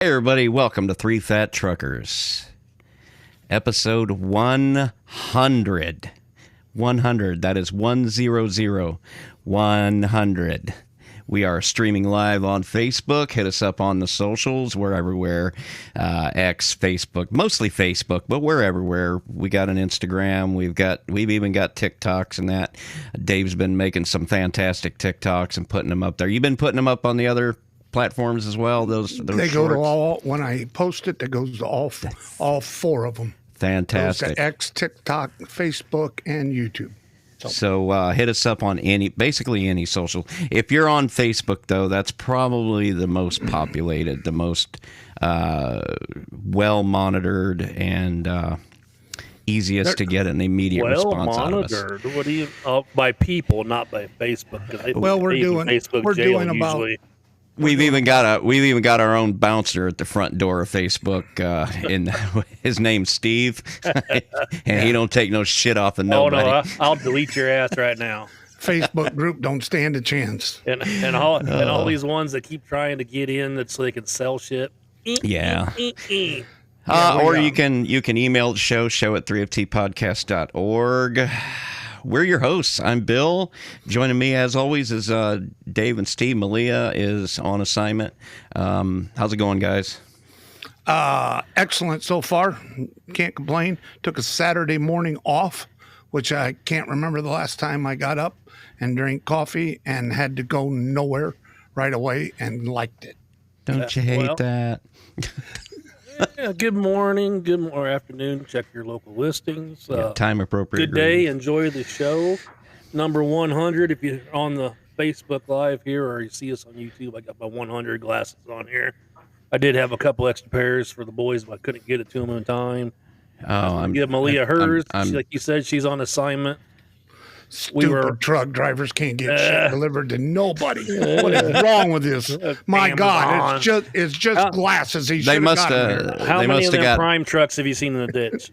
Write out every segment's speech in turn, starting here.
Hey everybody, welcome to Three Fat Truckers, episode 100. 100, that is 100, 100. We are streaming live on Facebook. Hit us up on the socials. We're everywhere. X, Facebook, mostly Facebook, but we're everywhere. We got an Instagram. We've even got TikToks and that. Dave's been making some fantastic TikToks and putting them up there. You've been putting them up on the other platforms as well. Those they go shorts? to all. When I post it, that goes to all four of them. Fantastic. Goes to X, TikTok, Facebook, and YouTube. So hit us up on basically any social. If you're on Facebook, though, that's probably the most populated, the most well monitored, and easiest to get an immediate response out of us. Well monitored. What do you? By people, not by Facebook. Well, we're doing about. Usually. We've even got our own bouncer at the front door of Facebook. His name's Steve, and he don't take no shit off of nobody. Oh no, I'll delete your ass right now. Facebook group don't stand a chance. And all these ones that keep trying to get in that so they can sell shit. Yeah. Or you can email the show at 3ftpodcast.org. We're your hosts. I'm Bill. Joining me, as always, is Dave and Steve. Malia is on assignment. How's it going, guys? Excellent so far. Can't complain. Took a Saturday morning off, which I can't remember the last time I got up and drank coffee and had to go nowhere right away and liked it. Don't you hate that? Yeah, good morning, or afternoon. Check your local listings. Time appropriate. Good day. Enjoy the show. Number 100. If you're on the Facebook Live here or you see us on YouTube, I got my 100 glasses on here. I did have a couple extra pairs for the boys, but I couldn't get it to them in time. Give Malia hers. Like you said, she's on assignment. Stupid truck drivers can't get shit delivered to nobody. What is wrong with this? My God, it's just glasses. They must have. How many of them prime trucks have you seen in the ditch?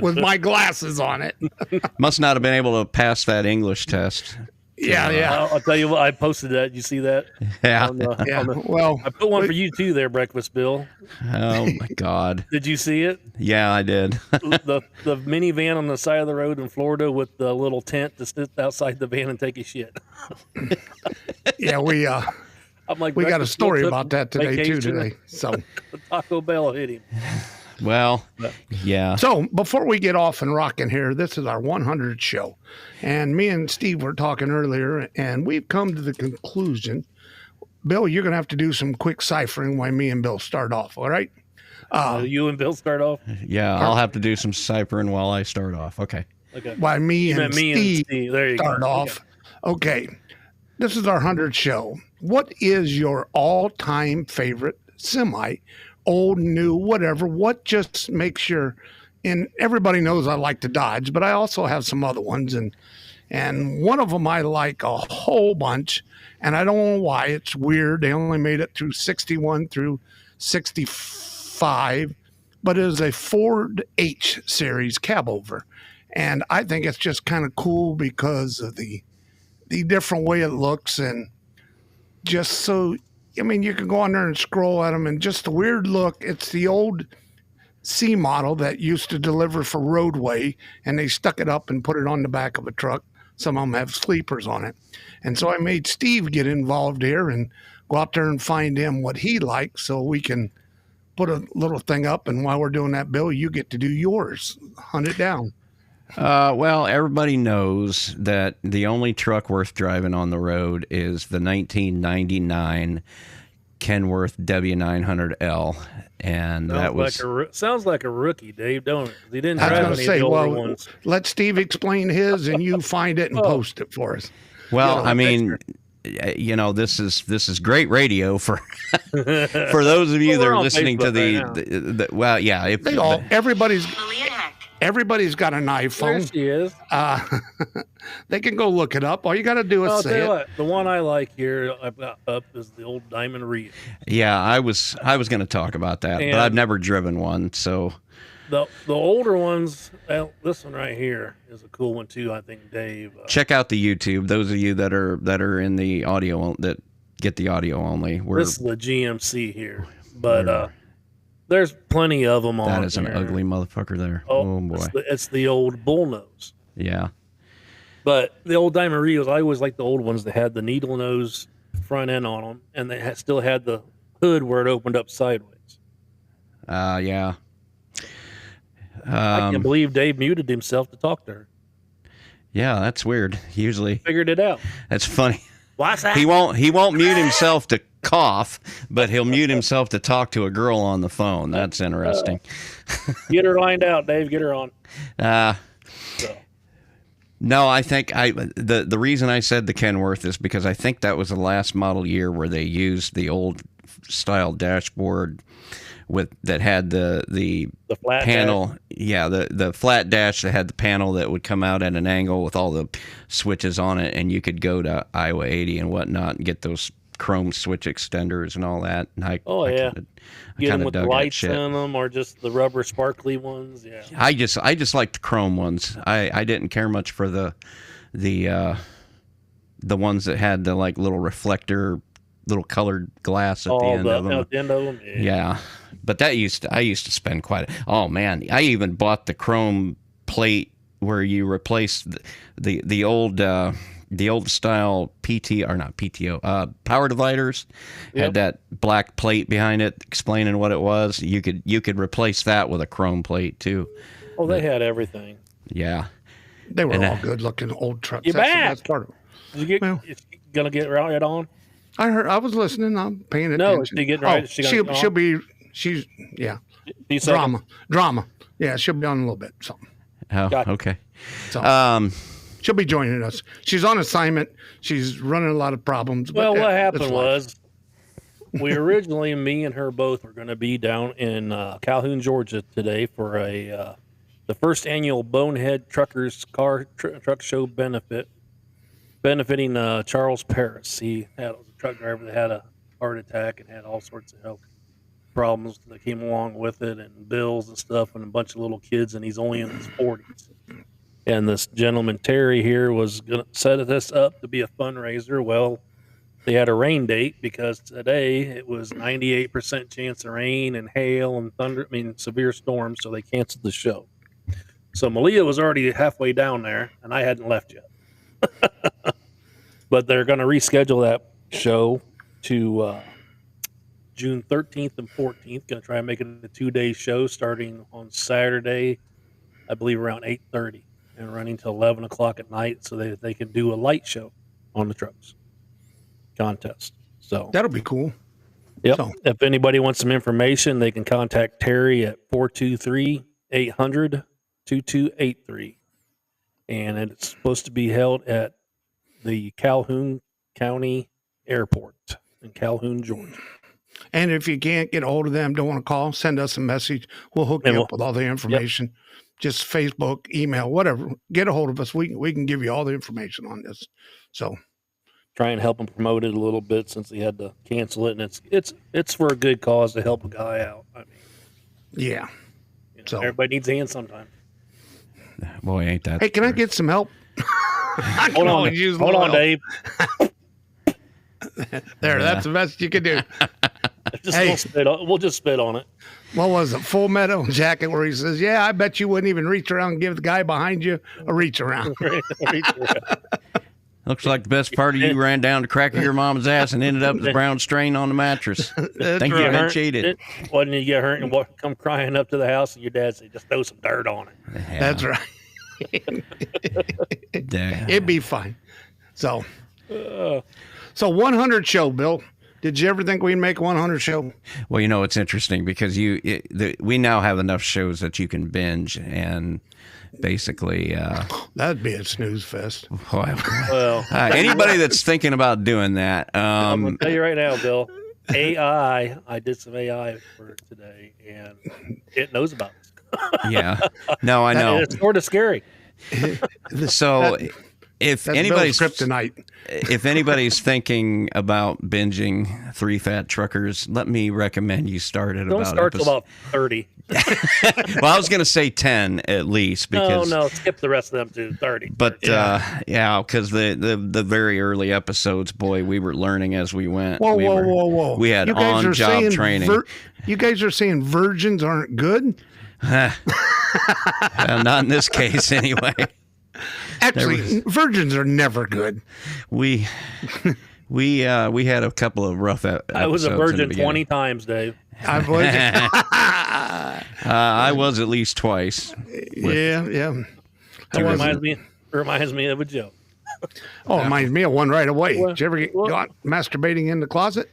With my glasses on it. Must not have been able to pass that English test. Yeah. I'll tell you what. I posted that. You see that? Yeah. Well, I put one for you too, there, Breakfast Bill. Oh my God. Did you see it? Yeah, I did. the minivan on the side of the road in Florida with the little tent to sit outside the van and take a shit. Yeah, I'm like, we got a story about that today. So Taco Bell hit him. Well, yeah. So before we get off and rocking here, this is our 100th show. And me and Steve were talking earlier, and we've come to the conclusion, Bill, you're going to have to do some quick ciphering while me and Bill start off, all right? You and Bill start off? Yeah, I'll have to do some ciphering while I start off. Okay. While me and Steve there you start off. Okay. This is our 100th show. What is your all-time favorite semi? Old, new, whatever. What just makes your, and everybody knows I like to Dodge, but I also have some other ones, and one of them I like a whole bunch, and I don't know why. It's weird. They only made it through 61 through 65, but it is a Ford H series cabover, and I think it's just kind of cool because of the different way it looks, and just so. I mean, you can go on there and scroll at them, and just the weird look. It's the old C model that used to deliver for roadway, and they stuck it up and put it on the back of a truck. Some of them have sleepers on it. And so I made Steve get involved here and go out there and find him what he likes so we can put a little thing up. And while we're doing that, Bill, you get to do yours. Hunt it down. Well, everybody knows that the only truck worth driving on the road is the 1999 Kenworth W900L, and sounds like a rookie, Dave. Don't it? He didn't drive any of the older ones. Let Steve explain his, and you find it and post it for us. Well, I mean, this is great radio for for those of you that are listening to the well, yeah. If Everybody's got an iPhone. There she is. They can go look it up. All you got to do is say it. What, the one I like here I've got up is the old Diamond Reef. Yeah, I was going to talk about that, but I've never driven one. So the older ones, well, this one right here is a cool one too. I think Dave. Check out the YouTube. Those of you that are in the audio that get the audio only. This is the GMC here, but there's plenty of them on. That is an there. ugly motherfucker there. Oh, Oh boy. It's the old bullnose. Yeah. But the old Diamond Rios, I always liked the old ones that had the needle nose front end on them, and they still had the hood where it opened up sideways. Yeah. I can't believe Dave muted himself to talk to her. Yeah, that's weird. Usually, Figured it out. that's funny. What's that? He won't mute himself to cough, but he'll mute himself to talk to a girl on the phone. That's interesting. Get her lined out, Dave. Get her on. So. No, I think the reason I said the Kenworth is because I think that was the last model year where they used the old style dashboard that had the flat panel. dash. Yeah, the flat dash that had the panel that would come out at an angle with all the switches on it, and you could go to Iowa 80 and whatnot and get those chrome switch extenders and all that. And I Get them with dug that lights shit. in them, or just the rubber sparkly ones. Yeah. I just liked the chrome ones. I didn't care much for the ones that had the like little reflector, little colored glass at the end of them. At the end of them. Yeah, but I used to spend quite. Oh man, I even bought the chrome plate where you replace the old style PT or not PTO power dividers. Yep. Had that black plate behind it explaining what it was. You could replace that with a chrome plate too. Oh, they had everything. Yeah. They were And, all good looking old trucks. You're That's the back. best part of it. Did you get? Well. Is she gonna get right on? I was listening. I'm paying attention. No, is she getting right? Oh, Is she gonna she'll be. She's She's second. drama. Yeah, she'll be on in a little bit. So Oh, Gotcha. okay. So- she'll be joining us. She's on assignment. She's running a lot of problems. But Well, what that's happened life. was we originally, me and her both were going to be down in Calhoun, Georgia today for the first annual Bonehead Truckers Truck Show benefiting Charles Paris. He was a truck driver that had a heart attack and had all sorts of health problems that came along with it, and bills and stuff, and a bunch of little kids, and he's only in his 40s. And this gentleman, Terry, here was going to set this up to be a fundraiser. Well, they had a rain date because today it was 98% chance of rain and hail and thunder, severe storms, so they canceled the show. So Malia was already halfway down there, and I hadn't left yet. But they're going to reschedule that show to June 13th and 14th. Going to try and make it a 2-day show starting on Saturday, I believe around 8:30, and running till 11 o'clock at night so that they can do a light show on the trucks contest. So That'll be cool. yep. so- If anybody wants some information, they can contact Terry at 423-800-2283. And it's supposed to be held at the Calhoun County Airport in Calhoun, Georgia. And if you can't get a hold of them, don't want to call, send us a message. We'll hook And you up with all the information. Just Facebook, email, whatever. Get a hold of us. We can give you all the information on this. So Try and help him promote it a little bit since he had to cancel it, and it's for a good cause to help a guy out. I mean, yeah. So- everybody needs a hand sometime. Boy, ain't that. Hey, can I get some help? I can Hold on, always use a hold little on, help. Dave. There, that's the best you can do. Hey. We'll just spit on it. What was it? Full Metal Jacket, where he says, "Yeah, I bet you wouldn't even reach around and give the guy behind you a reach around." Looks like the best part of you ran down to crack your mom's ass and ended up with brown strain on the mattress. Think you've been cheated. Wasn't you get hurt and come crying up to the house, and your dad said, "Just throw some dirt on it." Yeah. That's right. Yeah. It'd be fine. So 100 show, Bill. Did you ever think we'd make 100 show? Well, it's interesting because we now have enough shows that you can binge, and basically, That'd be a snooze fest. Well, anybody that's thinking about doing that, I'm gonna tell you right now, Bill. AI. I did some AI for today, and it knows about this. yeah, no, I know. It's sort of scary. So If That's anybody's Bill's kryptonite. if anybody's thinking about binging Three Fat Truckers, let me recommend you start at Don't about start till about 30. Well, I was going to say 10 at least because No, skip the rest of them to 30. But because the very early episodes, boy, we were learning as we went. Whoa. We had You guys are on-job saying training. You guys are saying virgins aren't good? Not in this case, anyway. Actually, virgins are never good. We had a couple of rough episodes. I was a in the virgin beginning. 20 times, Dave. I was. I was at least twice. Yeah. Reminds me of a joke. Oh, it reminds me of one right away. Well, Did you ever get well- caught masturbating in the closet?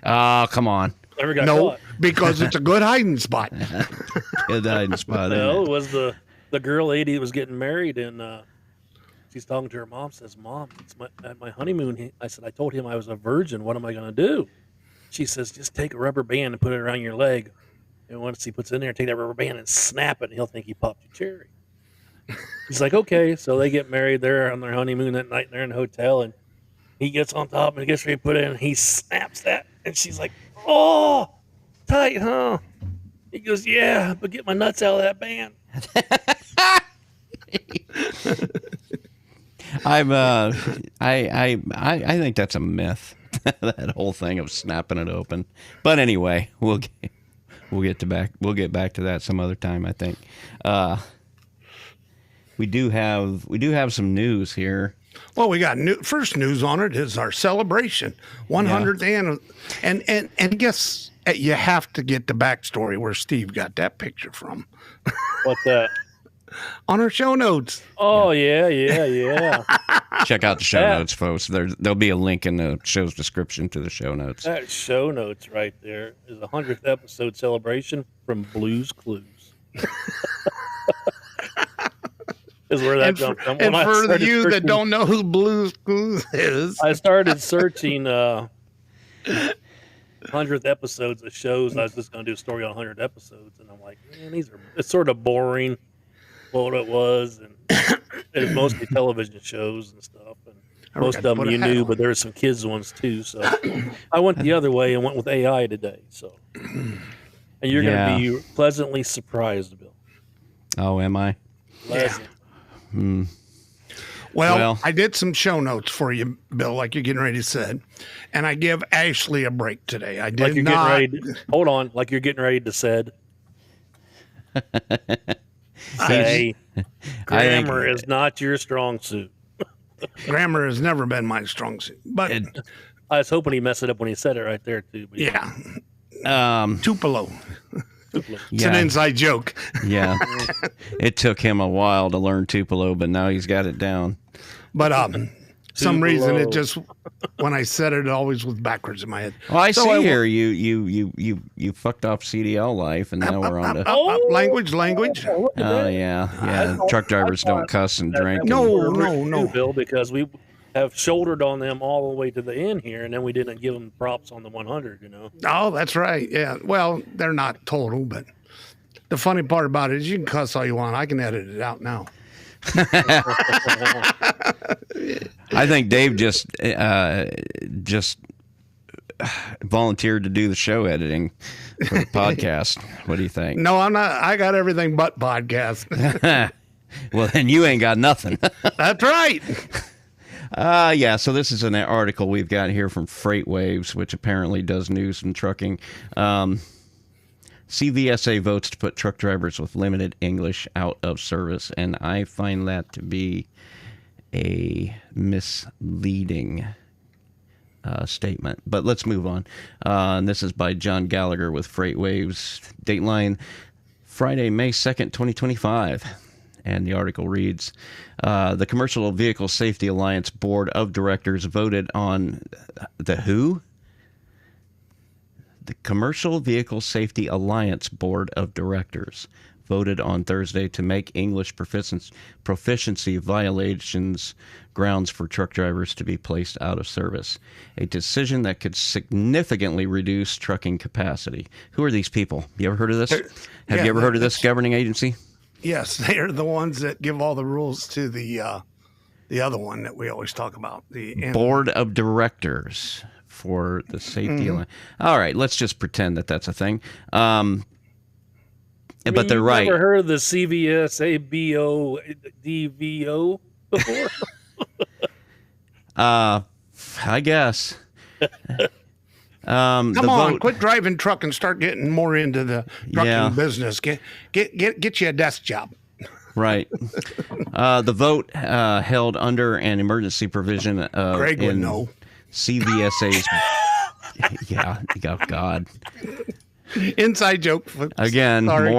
Oh, come on. Never got No, caught. because it's a good hiding spot. Good hiding spot. No, isn't it was the girl lady that was getting married, and she's talking to her mom. Says, "Mom, it's at my honeymoon." I said, "I told him I was a virgin. What am I going to do?" She says, "Just take a rubber band and put it around your leg, and once he puts it in there, take that rubber band and snap it, and he'll think you popped your cherry." He's like, "Okay." So they get married. They're on their honeymoon that night, and they're in the hotel, and he gets on top and gets ready to put it in, and he snaps that, and she's like, "Oh, tight, huh?" He goes, "Yeah, but get my nuts out of that band." I think that's a myth. That whole thing of snapping it open. But anyway, we'll get back to that some other time. I think we do have some news here. Well, we got first news on it is our celebration, 100th and guess you have to get the backstory where Steve got that picture from What's that? on our show notes. Oh yeah. Check out the show Yeah. notes, folks. There'll be a link in the show's description to the show notes. That show notes right there is a 100th episode celebration from Blue's Clues. Is where that jumped from. And When I for started you that searching- don't know who Blue's Clues is, I started searching 100th episodes of shows. I was just going to do a story on 100 episodes, and I'm like, man, it's sort of boring. What it was, and it's mostly television shows and stuff. And most of forgot to them put a you hat knew, on. but there were some kids ones too. So I went the other way and went with AI today. So, and you're Yeah. going to be pleasantly surprised, Bill. Oh, am I? Pleasant. well, I did some show notes for you, Bill, like you're getting ready to say, and I give Ashley a break today. I did Like you're not. getting ready. Hold on, like you're getting ready to said. Say, grammar is not your strong suit. Grammar has never been my strong suit, but I was hoping he messed it up when he said it right there too. But yeah, Um, Tupelo. It's an yeah, inside joke. yeah. It took him a while to learn Tupelo, but now he's got it down. But some reason Tupelo. it just when I said it always was backwards in my head. Well, I So see I- here you fucked off CDL life, and now we're on to. Language. Oh, look at Oh that. yeah. Truck drivers don't cuss and drink. No, and- no. Bill, because we have shouldered on them all the way to the end here, and then we didn't give them props on the 100. You know, Oh, that's right. Yeah. Well, they're not total, but the funny part about it is you can cuss all you want. I can edit it out now. I think Dave just volunteered to do the show editing for the podcast. What do you think? No, I'm not. I got everything but podcast. Well, then you ain't got nothing. That's right. Yeah, so this is an article we've got here from Freight Waves, which apparently does news and trucking. CVSA votes to put truck drivers with limited English out of service, and I find that to be a misleading statement. But let's move on. And this is by John Gallagher with Freight Waves. Dateline, Friday, May 2nd, 2025. And the article reads, the Commercial Vehicle Safety Alliance Board of Directors voted on the who? The Commercial Vehicle Safety Alliance Board of Directors voted on Thursday to make English proficiency violations grounds for truck drivers to be placed out of service, a decision that could significantly reduce trucking capacity. Who are these people? You ever heard of this? Have you ever heard of this governing agency? Yes, they're the ones that give all the rules to the the other one that we always talk about. The Board of Directors for the safety line. All right, let's just pretend that that's a thing. But they're you've right. Never heard of the CVSABO DVO before? I guess. Come on, quit driving truck and start getting more into the trucking Yeah. business. Get you a desk job. Right. The vote held under an emergency provision of Greg would know. CVSA's. Yeah. Oh God. Inside joke. Folks. Again, Sorry.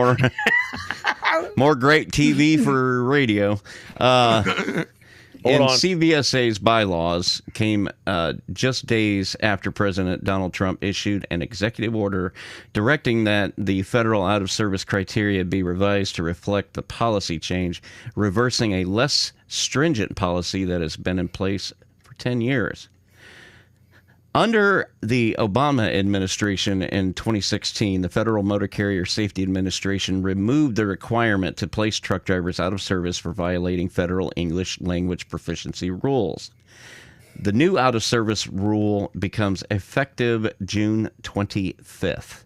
more great TV for radio. Hold on. CVSA's bylaws came just days after President Donald Trump issued an executive order directing that the federal out-of-service criteria be revised to reflect the policy change, reversing a less stringent policy that has been in place for 10 years. Under the Obama administration in 2016, the Federal Motor Carrier Safety Administration removed the requirement to place truck drivers out of service for violating federal English language proficiency rules. The new out-of-service rule becomes effective June 25th.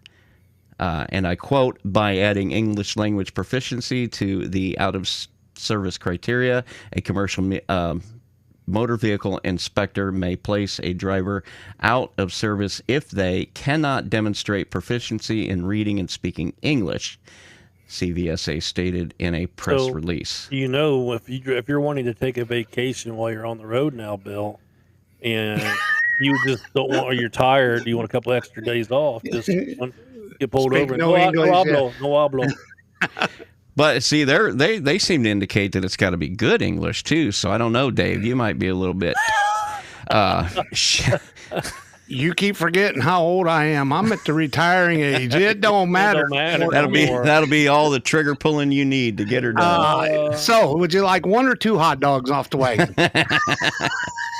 And I quote, by adding English language proficiency to the out-of-service criteria, a commercial motor vehicle inspector may place a driver out of service if they cannot demonstrate proficiency in reading and speaking English, CVSA stated in a press release. You know, if you're wanting to take a vacation while you're on the road now, Bill, and you just don't want, or you're tired, you want a couple extra days off, just get pulled Speak over and no English, no hablo. But see, they seem to indicate that it's got to be good English too. So I don't know, Dave. You might be a little bit. You keep forgetting how old I am. I'm at the retiring age. It don't matter. That'll be all the trigger pulling you need to get her done. So, would you like 1 or 2 hot dogs off the wagon?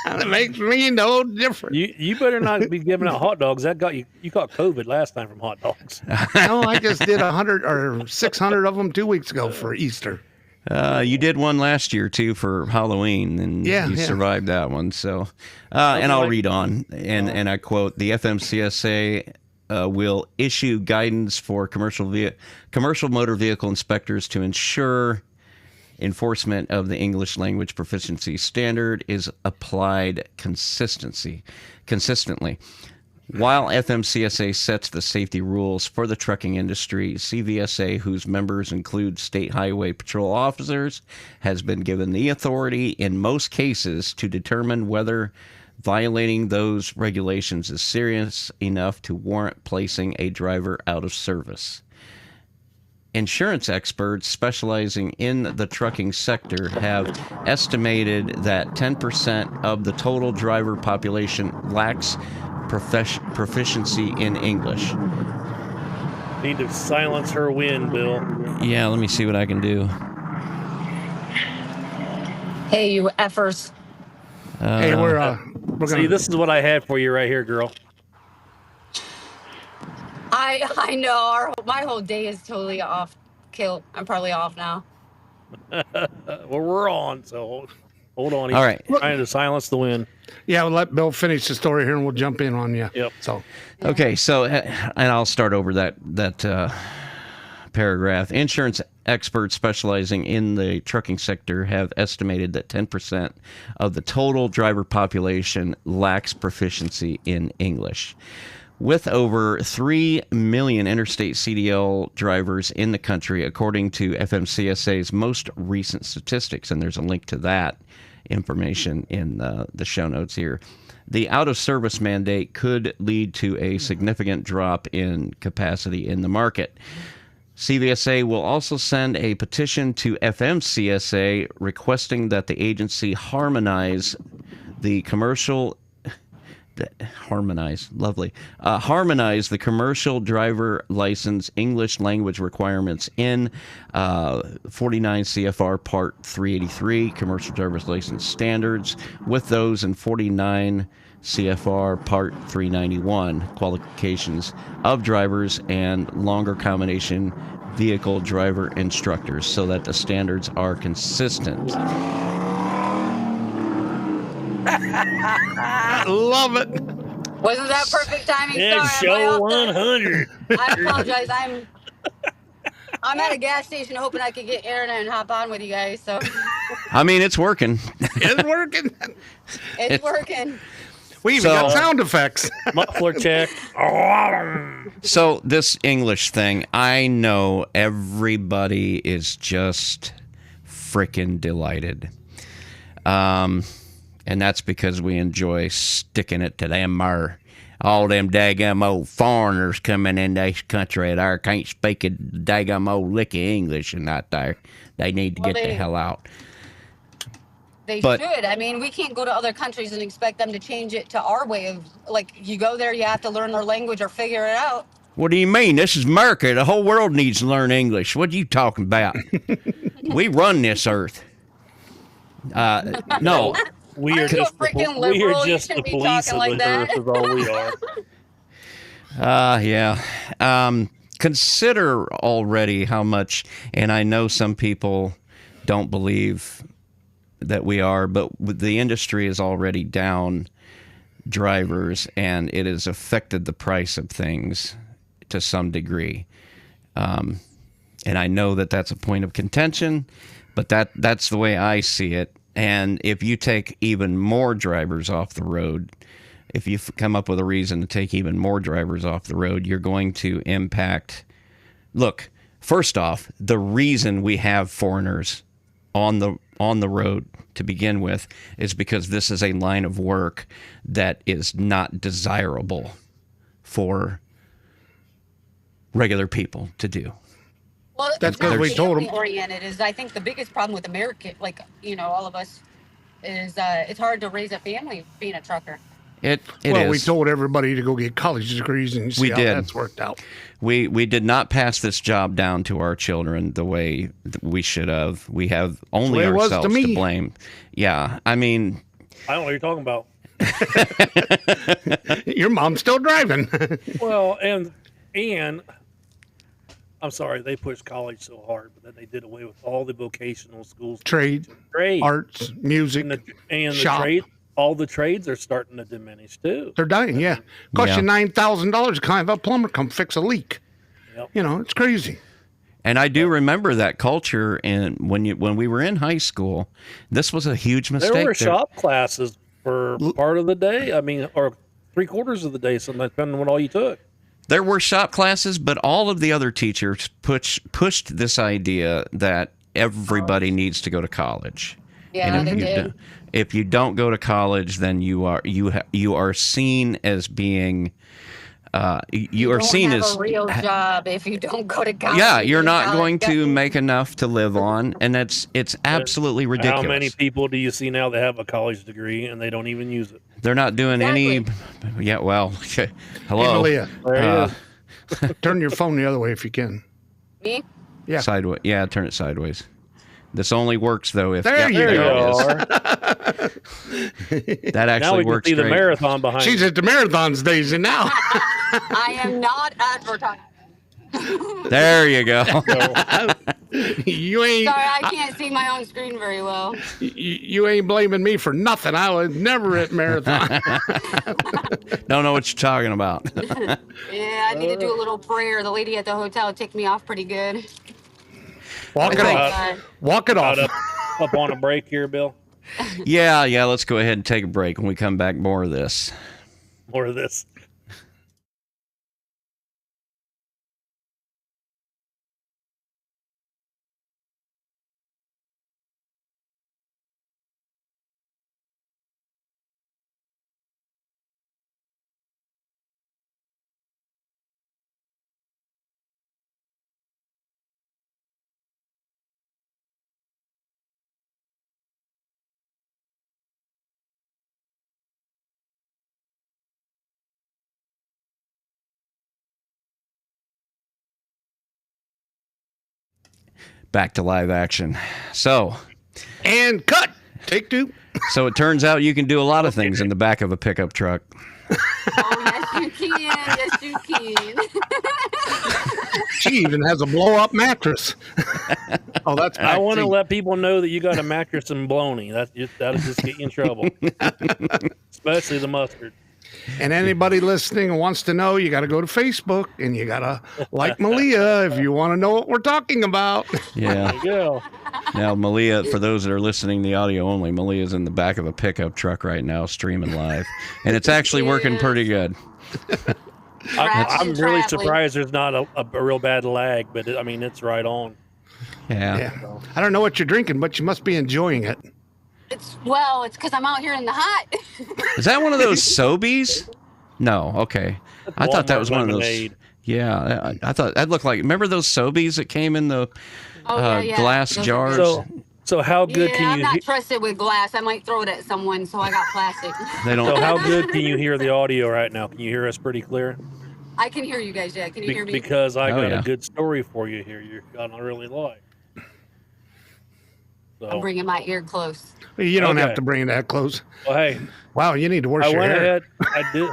That makes me no difference. You better not be giving out hot dogs. That got you. You caught COVID last time from hot dogs. No, I just did 100 or 600 of them 2 weeks ago for Easter. You did one last year too for Halloween, and you survived that one. So, and I'll read on, and I quote: the FMCSA will issue guidance for commercial motor vehicle inspectors to ensure enforcement of the English language proficiency standard is applied consistently. While FMCSA sets the safety rules for the trucking industry, CVSA, whose members include state highway patrol officers, has been given the authority in most cases to determine whether violating those regulations is serious enough to warrant placing a driver out of service. Insurance experts specializing in the trucking sector have estimated that 10% of the total driver population lacks proficiency in English. Need to silence her wind, Bill. Yeah, let me see what I can do. Hey, you effers. Hey, we're See, gonna. this is what I had for you right here, girl. I know my whole day is totally off kill. I'm probably off now. Well, we're on, so hold on. All right. Trying to silence the wind. Yeah, we'll let Bill finish the story here, and we'll jump in on you. Yep. So, Okay, so and I'll start over that paragraph. Insurance experts specializing in the trucking sector have estimated that 10% of the total driver population lacks proficiency in English. With over 3 million interstate CDL drivers in the country, according to FMCSA's most recent statistics, and there's a link to that information in the show notes here, the out-of-service mandate could lead to a significant drop in capacity in the market. CVSA will also send a petition to FMCSA requesting that the agency harmonize the commercial the commercial driver license English language requirements in 49 CFR Part 383 commercial driver's license standards with those in 49 CFR Part 391 qualifications of drivers and longer combination vehicle driver instructors so that the standards are consistent. I love it. Wasn't that perfect timing? It's Sorry, I'm show way off 100. there. I apologize. I'm at a gas station hoping I could get internet and hop on with you guys. So I mean, it's working. It's working. it's working. We even got So- sound effects. Muffler check. So this English thing, I know everybody is just freaking delighted. And that's because we enjoy sticking it to them all them daggum old foreigners coming in this country that can't speak a daggum old lick of English and not there. They need to Well, get the they- hell out. They But- should. I mean, we can't go to other countries and expect them to change it to our way of, like, you go there, you have to learn their language or figure it out. What do you mean? This is America. The whole world needs to learn English. What are you talking about? We run this earth. No. We are Aren't you a just the, freaking we liberal? are You just the shouldn't be police talking of like the that. earth is all we are. Yeah. Consider already how much, and I know some people don't believe that we are, but the industry is already down drivers, and it has affected the price of things to some degree. And I know that that's a point of contention, but that's the way I see it. And if you take even more drivers off the road, if you come up with a reason to take even more drivers off the road, you're going to impact. Look, first off, the reason we have foreigners on the road to begin with is because this is a line of work that is not desirable for regular people to do. Well, That's it's not 'cause we told 'em. family-oriented is, I think, the biggest problem with America, like, all of us, is it's hard to raise a family being a trucker. It Well, is. we told everybody to go get college degrees, and you see We how did. that's worked out. We did not pass this job down to our children the way that we should have. We have only way it was to ourselves to me. blame. Yeah, I mean, I don't know what you're talking about. Your mom's still driving. Well, and I'm sorry, they pushed college so hard, but then they did away with all the vocational schools. Trade, Trade. arts, music. And the shop. trade, all the trades are starting to diminish too. They're dying, yeah. Cost Yeah. you $9,000 to have a plumber come fix a leak. Yep. It's crazy. and I do remember that culture. And when we were in high school, this was a huge mistake. There were There- shop classes for part of the day. I mean, or 3/4 of the day, sometimes depending on what all you took. There were shop classes, but all of the other teachers pushed this idea that everybody needs to go to college. Yeah, And they did. if you don't go to college, then you are seen as being you are Don't seen have as a real job if you don't go to college. yeah, you're not College going to definitely- make enough to live on, and it's absolutely ridiculous. How many people do you see now that have a college degree and they don't even use it? They're not doing any. Yeah, well, hello. Hey, Malia, There it is. turn your phone the other way if you can. Me? Yeah. Sideways. Yeah, turn it sideways. This only works though if There you There you go. are. it is. That Now actually we can works see the great. marathon behind She's you. at the marathons days and now. I am not advertising. There you go. you ain't Sorry, I can't see my own screen very well. you ain't blaming me for nothing. I was never at marathon. Don't know what you're talking about. Yeah, I need to do a little prayer. The lady at the hotel ticked me off pretty good. Walk it I think- off. Walk it off. Up on a break here, Bill. Yeah. Let's go ahead and take a break. When we come back, more of this. More of this. Back to live action. So And cut. Take two. it turns out you can do a lot of things in the back of a pickup truck. Oh, yes, you can. Yes, you can. She even has a blow-up mattress. Oh, that's I want to Maxine. let people know that you got a mattress and bologna. That'll just get you in trouble, especially the mustard. And anybody listening wants to know, you got to go to Facebook and you got to like Malia if you want to know what we're talking about. Yeah. There you go. Now, Malia, for those that are listening, the audio only, Malia's in the back of a pickup truck right now, streaming live, and it's actually working pretty good. I'm really Traveling. surprised there's not a real bad lag, but it's right on. Yeah. Yeah. I don't know what you're drinking, but you must be enjoying it. It's because I'm out here in the hot. Is that one of those Sobeys? No. Okay. I thought that Walmart was one of those. lemonade. Yeah. I thought that looked like. Remember those Sobeys that came in the Yeah. glass Those are jars? good. So how good Yeah, can I'm you? not trusted with glass. I might throw it at someone, so I got plastic. They don't. So how good can you hear the audio right now? Can you hear us pretty clear? I can hear you guys. Yeah, can you hear me? Because I Oh, got yeah. a good story for you here. You're gonna really like. I'm So, bringing my ear close. You don't have Okay. to bring it that close. well, hey, Wow, you need to wash I your went hair. ahead. I did.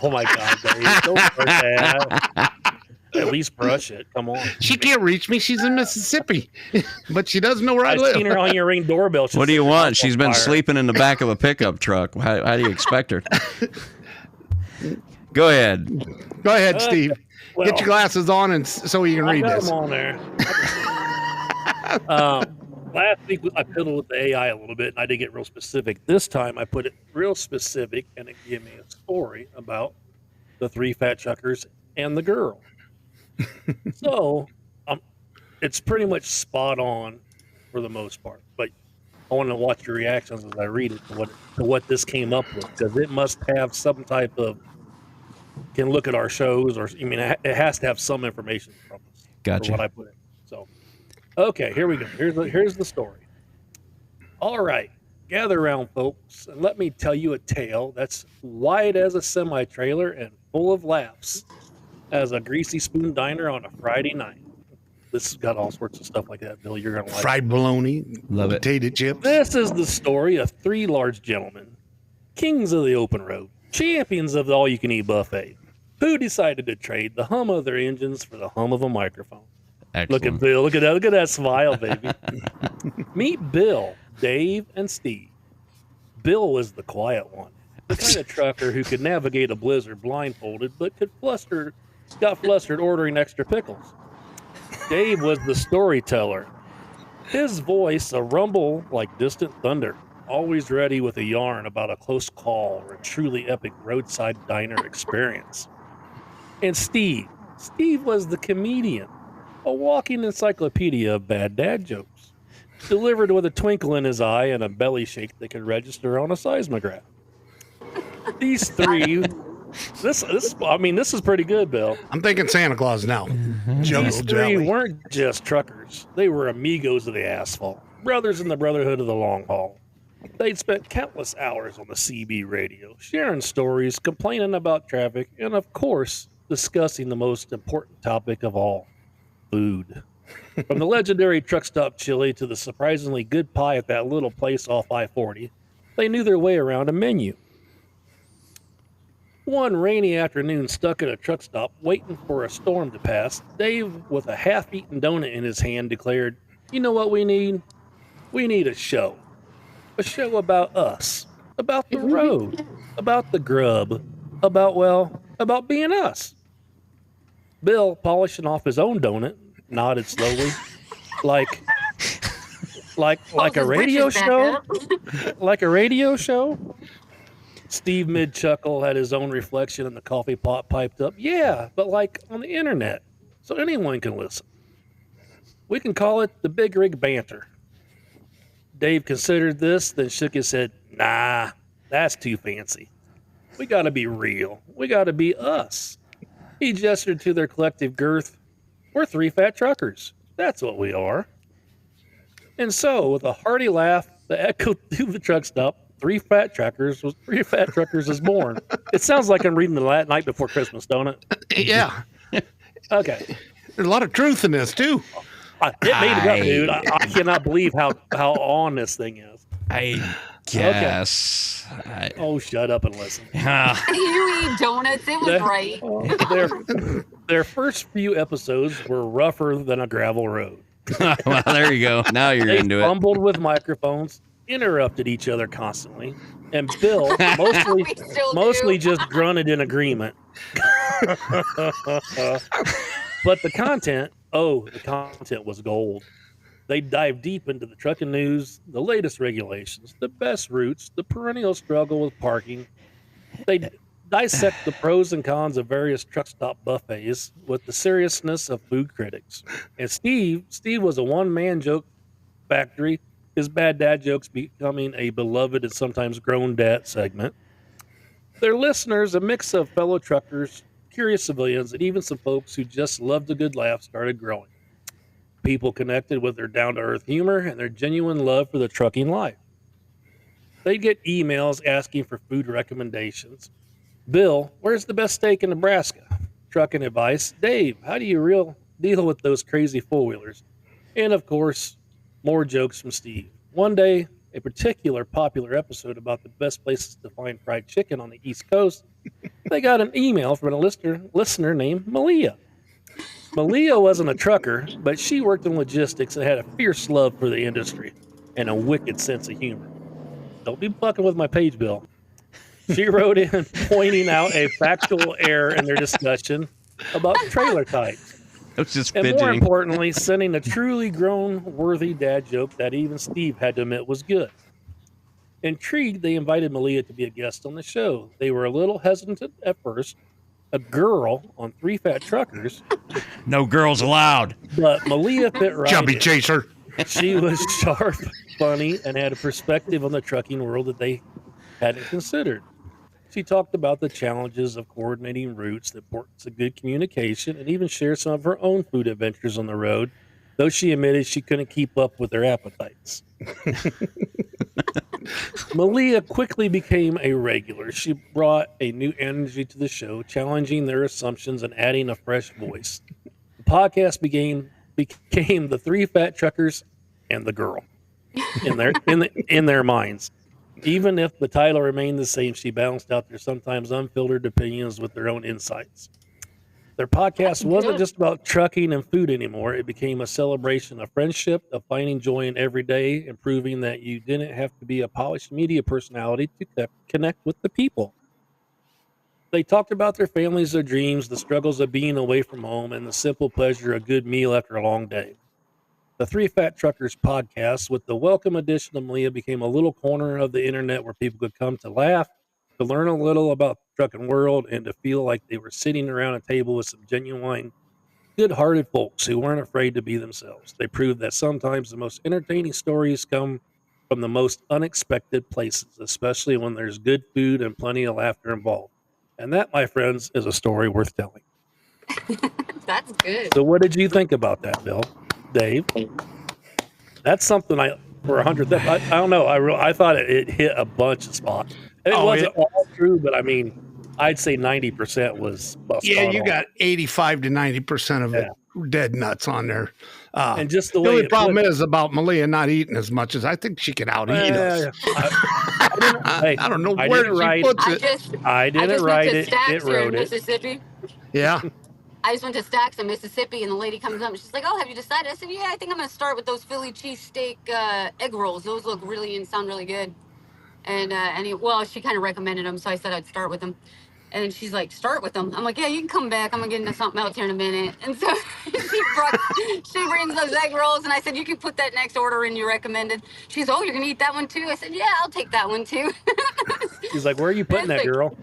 Oh my God, Dave! Don't start that. At least brush it. Come on. She can't reach me. She's in Mississippi, but she does know where I I've live. seen her on your Ring doorbell. She's What do you sitting want? on She's been fire. sleeping in the back of a pickup truck. How do you expect her? Go ahead. Go ahead, Steve. Well, Get your glasses on and so you can I read got this. them on there. Last week I piddled with the AI a little bit, and I did get real specific. This time I put it real specific, and it gave me a story about the three fat chuckers and the girl. So it's pretty much spot on for the most part. But I want to watch your reactions as I read it to what this came up with, because it must have some type of can look at our shows, or it has to have some information from us. Gotcha. For what I put in. So, okay, here we go. Here's the story. All right, gather around, folks, and let me tell you a tale that's wide as a semi-trailer and full of laughs as a greasy spoon diner on a Friday night. This has got all sorts of stuff like that, Bill. You're gonna like. Fried bologna, Love it. potato chips. This is the story of three large gentlemen, kings of the open road, champions of the all-you-can-eat buffet, who decided to trade the hum of their engines for the hum of a microphone. Excellent. Look at Bill. Look at that smile, baby. Meet Bill, Dave, and Steve. Bill was the quiet one, the kind of trucker who could navigate a blizzard blindfolded, but got flustered ordering extra pickles. Dave was the storyteller. His voice a rumble like distant thunder, always ready with a yarn about a close call or a truly epic roadside diner experience. And Steve was the comedian, a walking encyclopedia of bad dad jokes, delivered with a twinkle in his eye and a belly shake that could register on a seismograph. These three, this is pretty good, Bill. I'm thinking Santa Claus now. Jungle These three jelly. weren't just truckers; they were amigos of the asphalt, brothers in the brotherhood of the long haul. They'd spent countless hours on the CB radio, sharing stories, complaining about traffic, and of course, discussing the most important topic of all: food. From the legendary truck stop chili to the surprisingly good pie at that little place off I-40, they knew their way around a menu. One rainy afternoon, stuck at a truck stop, waiting for a storm to pass, Dave, with a half-eaten donut in his hand, declared, "You know what we need? We need a show. A show about us, about the road, about the grub, about being us." Bill, polishing off his own donut, nodded slowly, like a radio show, like a radio show. Steve, mid chuckle, had his own reflection in the coffee pot piped up. "Yeah, but like on the internet, so anyone can listen. We can call it the Big Rig Banter." Dave considered this, then shook his head. "Nah, that's too fancy. We got to be real. We got to be us." He gestured to their collective girth. "We're three fat truckers. That's what we are." And so, with a hearty laugh that echoed through the truck stop, Three Fat Truckers is born. It sounds like I'm reading the Night Before Christmas, don't it? Yeah. Okay. There's a lot of truth in this, too. It made it up, dude. I cannot believe how on this thing is. I guess. Oh, shut up and listen. You eat donuts. It was There- right. Their first few episodes were rougher than a gravel road. Well, there you go. Now you're They into it. fumbled with microphones, interrupted each other constantly, and Bill We still mostly do. just grunted in agreement. But the content was gold. They dive deep into the trucking news, the latest regulations, the best routes, the perennial struggle with parking. They dissect the pros and cons of various truck stop buffets with the seriousness of food critics. And Steve was a one-man joke factory, his bad dad jokes becoming a beloved and sometimes grown dad segment. Their listeners, a mix of fellow truckers, curious civilians, and even some folks who just loved a good laugh, started growing. People connected with their down-to-earth humor and their genuine love for the trucking life. They'd get emails asking for food recommendations. Bill, where's the best steak in Nebraska? Trucking advice. Dave, how do you deal with those crazy four-wheelers? And of course, more jokes from Steve. One day, a particular popular episode about the best places to find fried chicken on the East Coast, they got an email from a listener named Malia. Malia wasn't a trucker, but she worked in logistics and had a fierce love for the industry and a wicked sense of humor. Don't be fucking with my page, Bill. She wrote in pointing out a factual error in their discussion about trailer types. I was just And more fidgeting. importantly, sending a truly grown, worthy dad joke that even Steve had to admit was good. Intrigued, they invited Malia to be a guest on the show. They were a little hesitant at first. A girl on Three Fat Truckers, No girls allowed. but Malia fit right Chubby in. chaser. She was sharp, funny, and had a perspective on the trucking world that they hadn't considered. She talked about the challenges of coordinating routes, the importance of good communication, and even shared some of her own food adventures on the road, though she admitted she couldn't keep up with their appetites. Malia quickly became a regular. She brought a new energy to the show, challenging their assumptions and adding a fresh voice. The podcast became the Three Fat Truckers and the girl in their minds. Even if the title remained the same, she balanced out their sometimes unfiltered opinions with their own insights. Their podcast wasn't just about trucking and food anymore. It became a celebration of friendship, of finding joy in every day, and proving that you didn't have to be a polished media personality to connect with the people. They talked about their families, their dreams, the struggles of being away from home, and the simple pleasure of a good meal after a long day. The Three Fat Truckers podcast, with the welcome addition of Malia, became a little corner of the internet where people could come to laugh, to learn a little about the trucking world, and to feel like they were sitting around a table with some genuine, good-hearted folks who weren't afraid to be themselves. They proved that sometimes the most entertaining stories come from the most unexpected places, especially when there's good food and plenty of laughter involved. And that, my friends, is a story worth telling. That's good. So what did you think about that, Bill? Dave? That's something for 100th. I don't know. I thought it hit a bunch of spots. It wasn't all true, but I mean, I'd say 90% was. Yeah, you got 85 to 90% of it dead nuts on there. And just the The way only problem is about Malia not eating as much as I think she could out eat us. I don't know where she puts it. I didn't write it. It wrote it. Mississippi. Yeah. I just went to Stacks in Mississippi, and the lady comes up and she's like, "Oh, have you decided?" I said, "Yeah, I think I'm gonna start with those Philly cheesesteak egg rolls. Those look sound really good." And she kind of recommended them, so I said I'd start with them. And she's like, "Start with them." I'm like, "Yeah, you can come back. I'm gonna get into something else here in a minute." And so she brings those egg rolls, and I said, "You can put that next order in you recommended." She's, "Oh, you're gonna eat that one too?" I said, "Yeah, I'll take that one too." She's like, "Where are you putting that, girl?"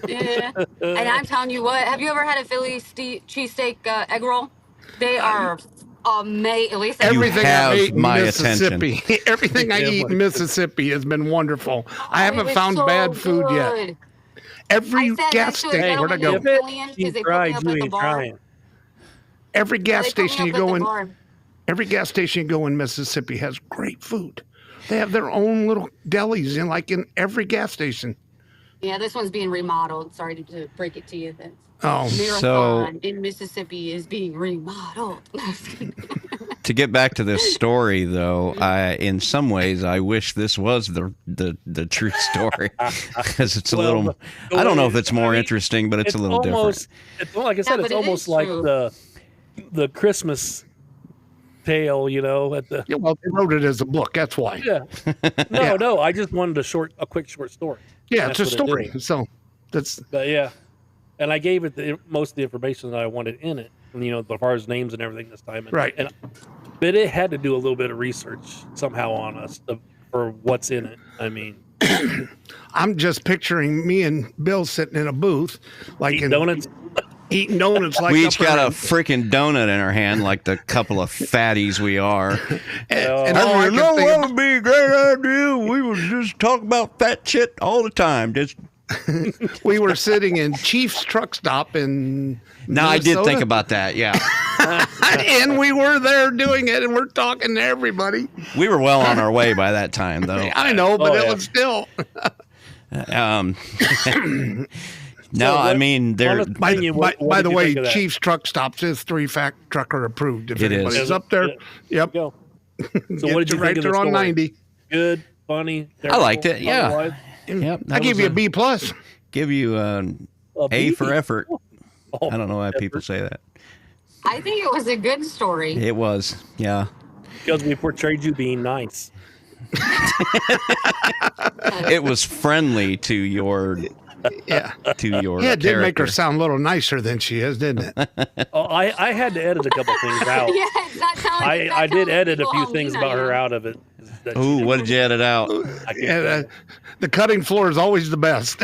Yeah. And I'm telling you what, have you ever had a Philly cheesesteak egg roll? They are amazing. At least Everything I ate in my Mississippi, everything I eat in Mississippi has been wonderful. I haven't found bad food yet. Every gas station, where'd I go? Every gas station you go in, Mississippi has great food. They have their own little delis in every gas station. Yeah, this one's being remodeled. Sorry to break it to you. Marathon in Mississippi is being remodeled. To get back to this story, though, in some ways, I wish this was the true story because it's a little. I don't know if it's more interesting, but it's a little different. It's like I said, but it's it almost is like true. the Christmas tale, at the. Yeah, well, they wrote it as a book. That's why. Yeah. No. I just wanted a quick short story. Yeah, That's it's a what it story. is. So that's But yeah, and I gave it most of the information that I wanted in it, and, as far as names and everything this time. Right. But it had to do a little bit of research somehow on us for what's in it. I mean, I'm just picturing me and Bill sitting in a booth, like eating donuts. eating donuts. Like We each got a up freaking donut in our hand, like the couple of fatties we are. and all I can think would be a great idea. We would just talk about fat shit all the time. Just we were sitting in Chief's truck stop in now, I did Minnesota, think about that. Yeah, and we were there doing it, and we're talking to everybody. we were well on our way by that time, though. I know, but Oh, it yeah. was still. No, I what- mean there. honest- By, Opinion, what by did the you way, think of that? Chief's truck stops is 3-fact trucker approved. If It is. anybody's Is up there, it? yep. Go. So Get what did you right think of the there on story? 90. Good, funny. I liked it, terrible, yeah. otherwise? Yep, I give you a B plus. Give you A B? for effort. Oh, I don't know why people effort. say that. I think it was a good story. It was, yeah. Because we portrayed you being nice. It was friendly to your Yeah. character. Yeah, it did make her sound a little nicer than she is, didn't it? Oh, I had to edit a couple things out. Yeah, it's not telling. it's not I did telling edit a people few how things mean I about her am. out of it. that she Ooh, didn't- what did you edit out? I can't Yeah, tell. the cutting floor is always the best.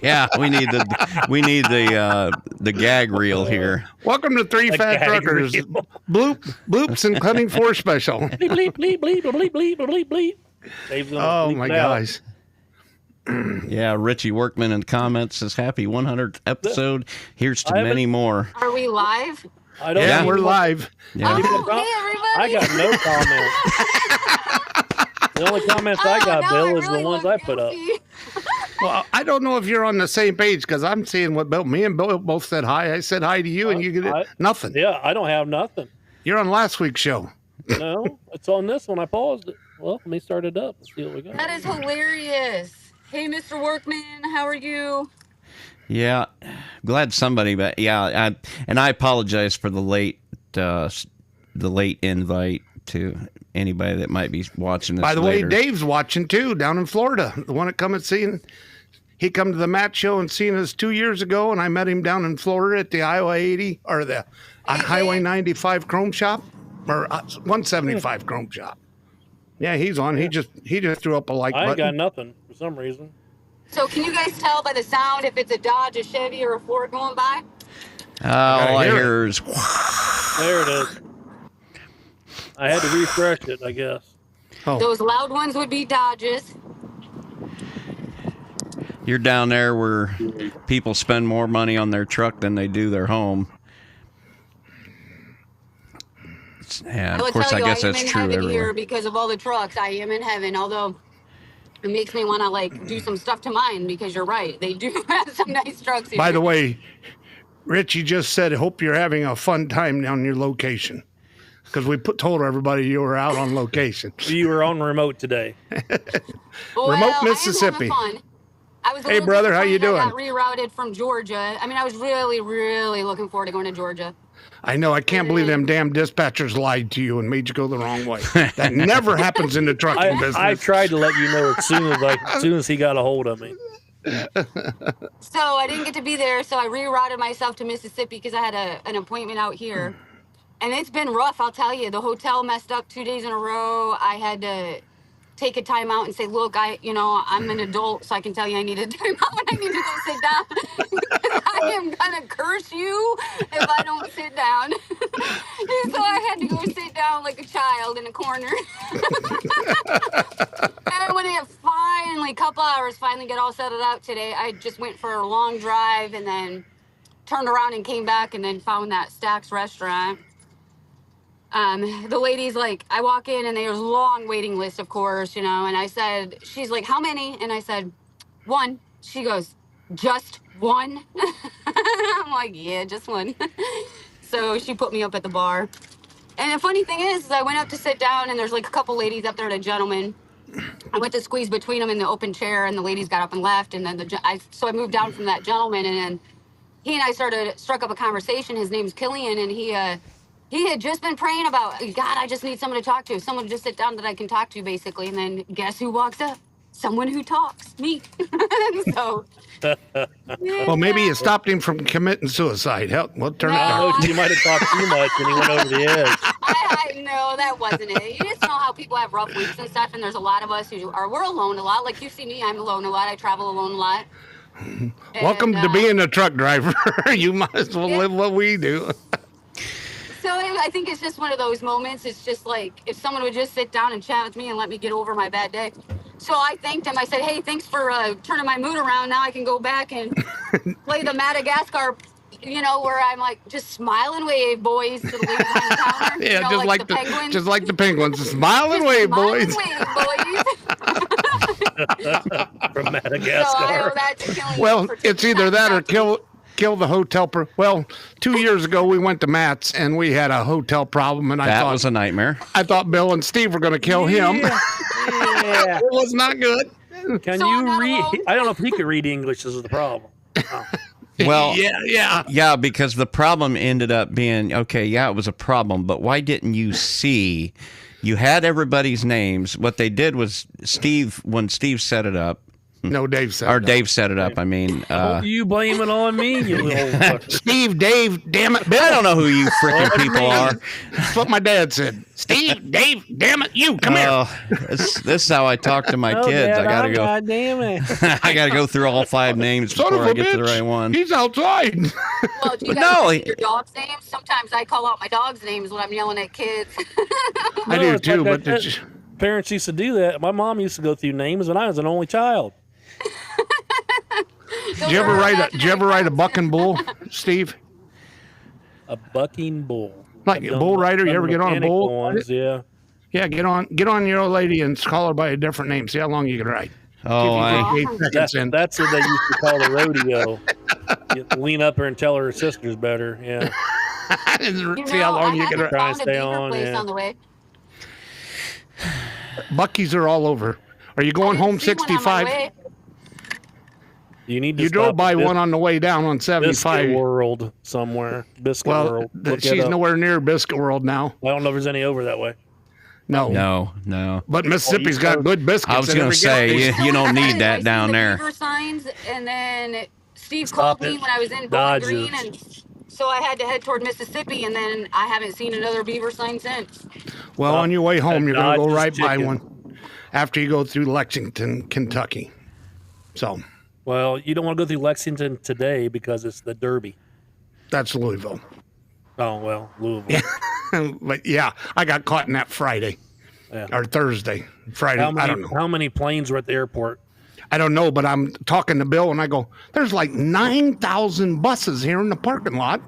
Yeah, we need the gag reel here. Welcome to Three Like Fat gag Truckers. reel. Bloops and cutting floor special. Bleep, bleep, bleep, bleep, bleep, bleep, bleep, bleep. Dave's gonna Oh bleep my it out. gosh. Yeah, Richie Workman in the comments says happy 100th episode. Here's to I haven't- many more. Are we live? I don't Yeah, Yeah, know we're what- live. Yeah. Even Oh, the com- hey I everybody! got no comments. The only comments I got, now Bill, is really the ones look I put up. guilty. Well, I don't know if you're on the same page because I'm seeing what Bill. Me and Bill both said hi. I said hi to you, and you get nothing. Yeah, I don't have nothing. You're on last week's show. No, it's on this one. I paused it. Well, let me start it up and see what we got. That is hilarious. Hey, Mr. Workman, how are you? Yeah, glad somebody, but yeah, I apologize for the late invite to anybody that might be watching this. By the later. way, Dave's watching too down in Florida. The one that come and seen. He come to the Matt show and seen us 2 years ago, and I met him down in Florida at the Iowa 80 or the Highway 95 Chrome Shop or 175 Chrome Shop. Yeah, he's on. He just threw up a like I ain't got button. nothing for some reason. So, can you guys tell by the sound if it's a Dodge, a Chevy, or a Ford going by? All I hear it. hear is There it is. I had to refresh it, I guess. Oh, Those loud ones would be Dodges. you're down there where people spend more money on their truck than they do their home. Yeah, I of will course, tell I you, guess I am that's in true heaven everywhere. here because of all the trucks. I am in heaven, although it makes me want to do some stuff to mine because you're right. They do have some nice trucks here. by the way, Richie just said, "Hope you're having a fun time down your location," because we told everybody you were out on location. You were on remote today. Well, Remote I am Mississippi. having fun. I was a Hey, little brother, how you disappointed I doing? got rerouted from Georgia. I mean, I was really, really looking forward to going to Georgia. I know. I can't believe them damn dispatchers lied to you and made you go the wrong way. That never happens in the trucking business. I tried to let you know as soon as he got a hold of me. So I didn't get to be there, so I rerouted myself to Mississippi because I had an appointment out here. And it's been rough, I'll tell you. The hotel messed up 2 days in a row. I had to take a time out and say, look, I'm an adult, so I can tell you I need a time out and I need to go sit down. Because I am going to curse you if I don't sit down. And so I had to go sit down like a child in a corner. And when it finally, couple hours, finally get all settled out today, I just went for a long drive and then turned around and came back and then found that Stack's restaurant. The lady's like, I walk in and there's a long waiting list, of course, and I said, she's like, how many? And I said, one. She goes, just one? I'm like, yeah, just one. So she put me up at the bar. And the funny thing is I went up to sit down, and there's like a couple ladies up there and a gentleman. I went to squeeze between them in the open chair, and the ladies got up and left. And then so I moved down from that gentleman, and then he and I struck up a conversation. His name's Killian, and he had just been praying about, God, I just need someone to talk to, someone to just sit down that I can talk to, basically. And then guess who walks up? Someone who talks, me. So, Well, maybe it stopped him from committing suicide. Help, we'll turn it down. You might have talked too much and he went over the edge. I know that wasn't it. You just know how people have rough weeks and stuff, and there's a lot of us we're alone a lot. Like you see me, I'm alone a lot. I travel alone a lot. Welcome And, to being a truck driver. You might as well live what we do. So I think it's just one of those moments. It's just like if someone would just sit down and chat with me and let me get over my bad day. So I thanked him. I said, hey, thanks for turning my mood around. Now I can go back and play the Madagascar, where I'm like, just smile and wave, boys, to the ladies on the counter. Yeah, just like the penguins. Just like the penguins. Smile and wave, Smile boys. and wave, boys. From So I Madagascar. owe that to Killian Well, for it's either that or taking kill the hotel. Well, 2 years ago we went to Matt's and we had a hotel problem, and That was a nightmare. I thought Bill and Steve were going to kill him. Yeah. It was not good. Can So I'm you not read? alone. I don't know if he could read English. This is the problem. Well, Yeah. because the problem ended up being, okay, yeah, it was a problem, but why didn't you see? You had everybody's names. What they did was when Steve set it up, No, Dave said. or no. Dave set it up, I mean, You blame it on me, you little fucker. Steve, Dave, damn it, Bill. I don't know who you freaking people are. That's what my dad said. Steve, Dave, damn it, you come here. Oh, this is how I talk to my kids. I gotta go. God damn it. I gotta go through all 5 names Son before of a I get bitch. to the right one. He's outside. Well, do you guys No, read your dog's names? Sometimes I call out my dog's names when I'm yelling at kids. I No, do it's too, like but that. Parents used to do that. My mom used to go through names when I was an only child. did you ever ride a bucking bull, Steve? A bucking bull. Like a bull rider? You ever get on a Mechanical bull? Ones, yeah. Yeah, get on your old lady and call her by a different name. See how long you can ride. Oh, I 8 seconds in. That's what they used to call the rodeo. You lean up her and tell her sister's better. Yeah. See how long you I can haven't ride. Trying found to a stay beaver on, place yeah. on the way. Bucky's are all over. Are you going home I didn't see one on my 65? way. You need to You stop drove by at one on the way down on Biscuit 75. World somewhere. Biscuit Well, World. Look she's it up. nowhere near Biscuit World now. I don't know if there's any over that way. No. no. But Mississippi's got good biscuits. I was at going every to gas say, station. you don't need I that seen down the there. beaver signs, and then Steve Stop called me it. when I was in Bowling Dodge Green, it. and so I had to head toward Mississippi, and then I haven't seen another beaver sign since. Well, on your way home, you're going to go Dodge's right by chicken. one after you go through Lexington, Kentucky. So Well, you don't want to go through Lexington today because it's the Derby. that's Louisville. Oh, well, Louisville. But yeah, I got caught in that Friday Yeah. or Thursday. Friday, How I don't many, know. how many planes were at the airport? I don't know, but I'm talking to Bill and I go, there's like 9,000 buses here in the parking lot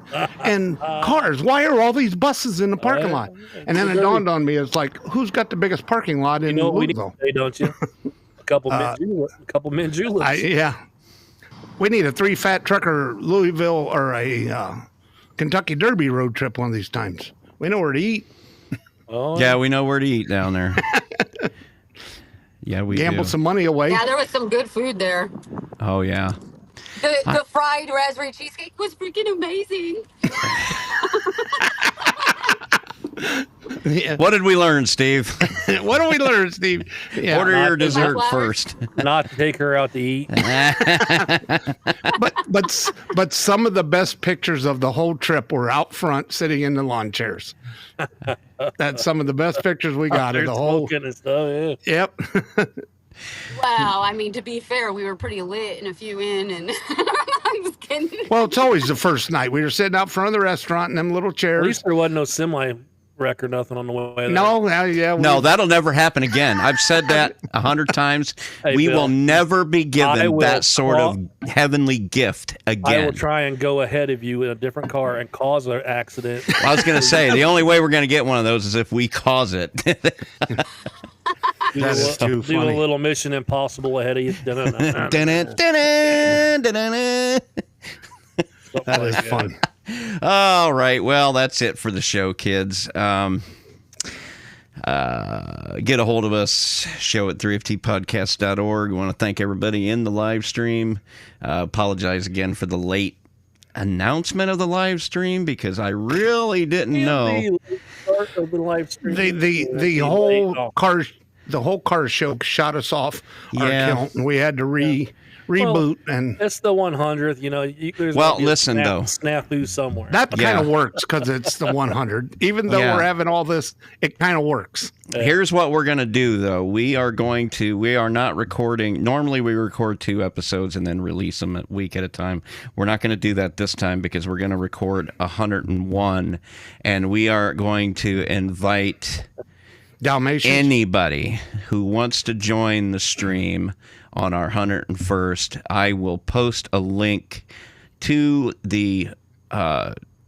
and cars. Why are all these buses in the parking lot? And then it dawned on me, it's like, who's got the biggest parking lot in You know what we need Louisville? to say, don't you? A couple men juleps. Yeah. We need a 3 fat trucker Louisville or a Kentucky Derby road trip one of these times. We know where to eat. Oh, Yeah, we know where to eat down there. Yeah, we Gamble do. some money away. Yeah, there was some good food there. Oh, yeah. The fried raspberry cheesecake was freaking amazing. Yeah. What did we learn, Steve? What do we learn, Steve? Yeah. Order your dessert flowers. first. Not to take her out to eat. But some of the best pictures of the whole trip were out front sitting in the lawn chairs. That's some of the best pictures we got of They're the whole. smoking and stuff, yeah. Yep. Wow, I mean, to be fair, we were pretty lit and a few in, and I'm just kidding. Well, it's always the first night. We were sitting out front of the restaurant in them little At chairs. least there wasn't no semi wreck or nothing on the way there. No, yeah. No, that'll never happen again. I've said that 100 times. Hey, We Bill, will never be I given will that sort of heavenly gift I again. will try and go ahead of you in a different car and cause an accident. I was going to say, the only way we're going to get one of those is if we cause it. Do That is too do a funny. little Mission Impossible ahead of you. Dun-dun, dun-dun, dun-dun, dun-dun. That is funny. All right. Well, that's it for the show, kids. Get a hold of us, show at 3ftpodcast.org. We want to thank everybody in the live stream. Apologize again for the late announcement of the live stream because I really didn't know. Start of the live stream. The whole car show shot us off our account, and we had to reboot. And it's the 100th. You know, there's Well, gonna be a listen, though. snafu somewhere. that Yeah. kind of works because it's the 100. Even though Yeah. we're having all this, it kind of works. Here's what we're going to do, though. We are not recording. Normally, we record 2 episodes and then release them a week at a time. We're not going to do that this time because we're going to record 101. And we are going to invite Dalmatians. anybody who wants to join the stream on our 101st. I will post a link to the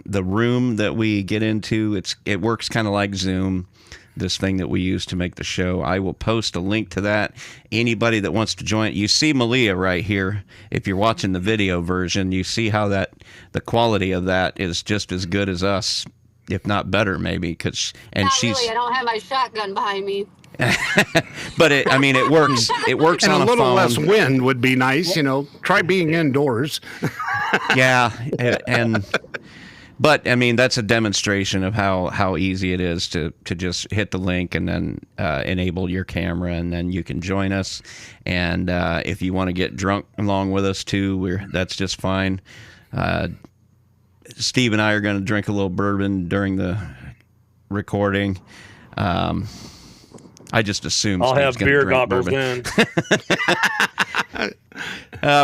room that we get into. It works kind of like Zoom, this thing that we use to make the show. I will post a link to that. Anybody that wants to join, you see Malia right here. If you're watching the video version, you see how the quality of that is just as good as us, if not better, maybe. Not really. I don't have my shotgun behind me. But it works. It works and on a little phone. less wind would be nice. Try being indoors. Yeah, but that's a demonstration of how easy it is to just hit the link and then enable your camera, and then you can join us. And if you want to get drunk along with us too, that's just fine. Steve and I are going to drink a little bourbon during the recording. I just assume I'll Steve's have gonna beer drink goggles bourbon. then.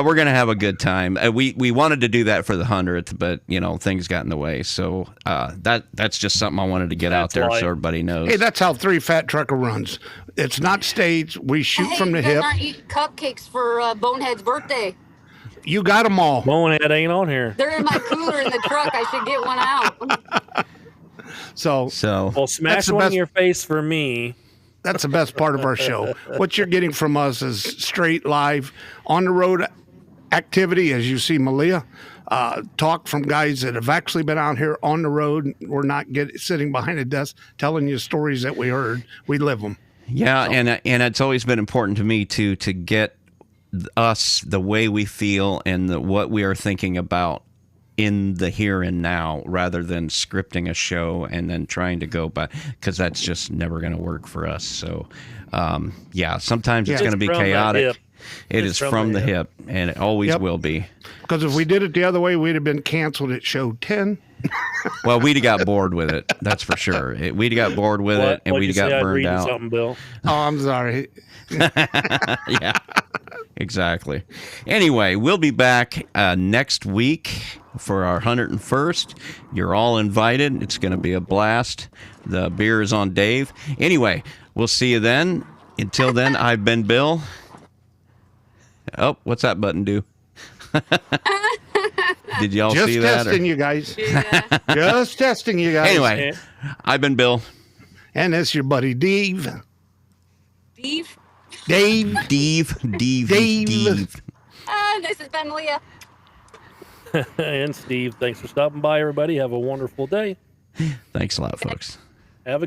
We're gonna have a good time. We wanted to do that for the 100th, but things got in the way. So that's just something I wanted to get out there so everybody knows. Hey, that's how 3 Fat Trucker runs. It's not staged. We shoot from the you guys hip. aren't eating cupcakes for Bonehead's birthday. You got them all. Bonehead ain't on here. They're in my cooler in the truck. I should get one out. So Well, smash That's the one in best- your face for me. that's the best part of our show. What you're getting from us is straight live on the road activity, as you see Malia. Talk from guys that have actually been out here on the road. We're not sitting behind a desk telling you stories that we heard. We live them. Yeah, and it's always been important to me to get us the way we feel and what we are thinking about in the here and now, rather than scripting a show and then trying to go by, because that's just never going to work for us. So sometimes it's going to be It's from the chaotic. hip. It is from the hip, and it always Yep. will be. Because if we did it the other way, we'd have been canceled at show 10. Well, we'd have got bored with it, that's for sure. We'd have got bored with it, and What'd we'd you have say? got I'd burned read you out. something, Bill. Oh, I'm sorry. Yeah, exactly. Anyway, we'll be back next week for our 101st. You're all invited. It's going to be a blast. The beer is on Dave. Anyway, we'll see you then. Until then, I've been Bill. Oh, what's that button do? Did y'all Just see that? testing you guys. Yeah. Just testing you guys. Anyway, I've been Bill. And it's your buddy Dave. Beef. Dave. Dave. This has been Leah. And Steve, thanks for stopping by, everybody. Have a wonderful day. Thanks a lot, folks. Have a good